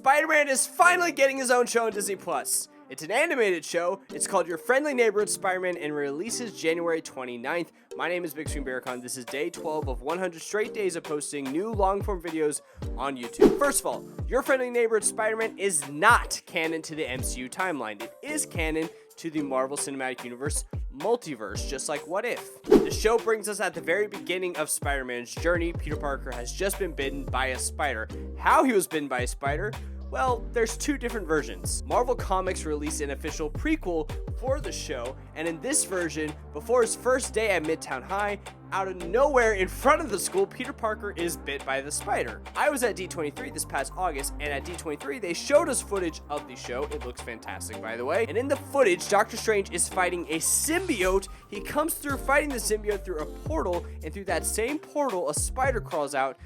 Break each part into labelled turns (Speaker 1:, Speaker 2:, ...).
Speaker 1: Spider-Man is finally getting his own show on DisneyPlus. It's an animated show. It's called Your Friendly Neighborhood Spider-Man and releases January 29th. My name is Berkan. This is day 12 of 100 straight days of posting new long-form videos on YouTube. First of all, Your Friendly Neighborhood Spider-Man is not canon to the MCU timeline. It is canon to the Marvel Cinematic Universe multiverse, just like What If. The show brings us at the very beginning of Spider-Man's journey. Peter Parker has just been bitten by a spider. How he was bitten by a spider? Well, there's two different versions. Marvel Comics released an official prequel for the show, and in this version, before his first day at Midtown High, out of nowhere in front of the school, Peter Parker is bit by the spider. I was at D23 this past August, and at D23 they showed us footage of the show. It looks fantastic, by the way. And in the footage, Doctor Strange is fighting a symbiote. He comes through fighting the symbiote through a portal, and through that same portal, a spider crawls out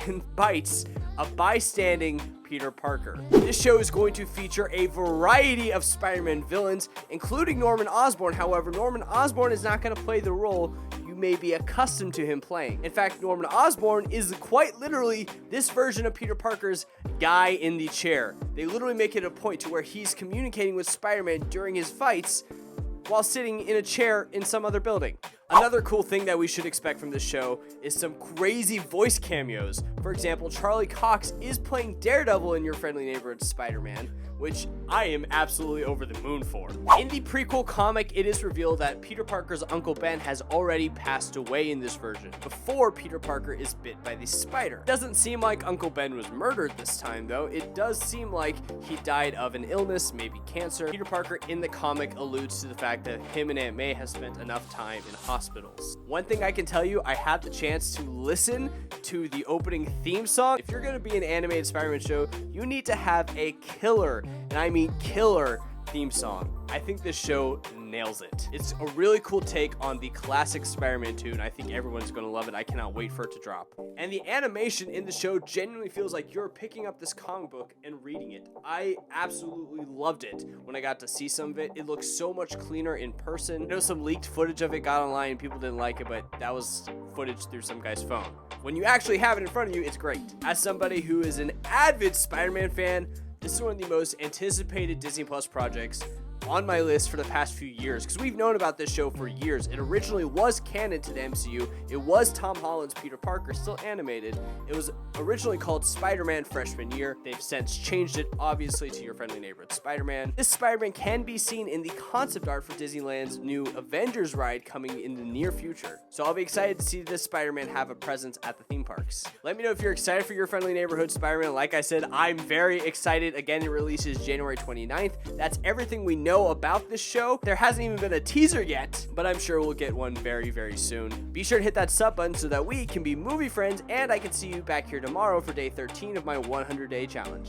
Speaker 1: and bites a bystanding Peter Parker. This show is going to feature a variety of Spider-Man villains, including Norman Osborn. However, Norman Osborn is not going to play the role you may be accustomed to him playing. In fact, Norman Osborn is quite literally this version of Peter Parker's guy in the chair. They literally make it a point to where he's communicating with Spider-Man during his fights while sitting in a chair in some other building. Another cool thing that we should expect from this show is some crazy voice cameos. For example, Charlie Cox is playing Daredevil in Your Friendly Neighborhood Spider-Man, which I am absolutely over the moon for. In the prequel comic, it is revealed that Peter Parker's Uncle Ben has already passed away in this version, before Peter Parker is bit by the spider. It doesn't seem like Uncle Ben was murdered this time, though. It does seem like he died of an illness, maybe cancer. Peter Parker in the comic alludes to the fact that him and Aunt May have spent enough time in hospitals. One thing I can tell you, I had the chance to listen to the opening theme song. If you're gonna be an animated Spider-Man show, you need to have a killer, and I mean killer, theme song. I think this show nails it. It's a really cool take on the classic Spider-Man tune. I think everyone's gonna love it. I cannot wait for it to drop. And the animation in the show genuinely feels like you're picking up this comic book and reading it. I absolutely loved it when I got to see some of it. It looks so much cleaner in person. I know some leaked footage of it got online and people didn't like it, but that was footage through some guy's phone. When you actually have it in front of you, it's great. As somebody who is an avid Spider-Man fan, this is one of the most anticipated Disney Plus projects on my list for the past few years, because we've known about this show for years. It originally was canon to the MCU. It was Tom Holland's Peter Parker, still animated. It was originally called Spider-Man Freshman Year. They've since changed it, obviously, to Your Friendly Neighborhood Spider-Man. This Spider-Man can be seen in the concept art for Disneyland's new Avengers ride coming in the near future. So I'll be excited to see this Spider-Man have a presence at the theme parks. Let me know if you're excited for Your Friendly Neighborhood Spider-Man. Like I said, I'm very excited. Again, it releases January 29th. That's everything we know about this show. There hasn't even been a teaser yet, but I'm sure we'll get one very, very soon. Be sure to hit that sub button so that we can be movie friends, and I can see you back here tomorrow for day 13 of my 100-day challenge.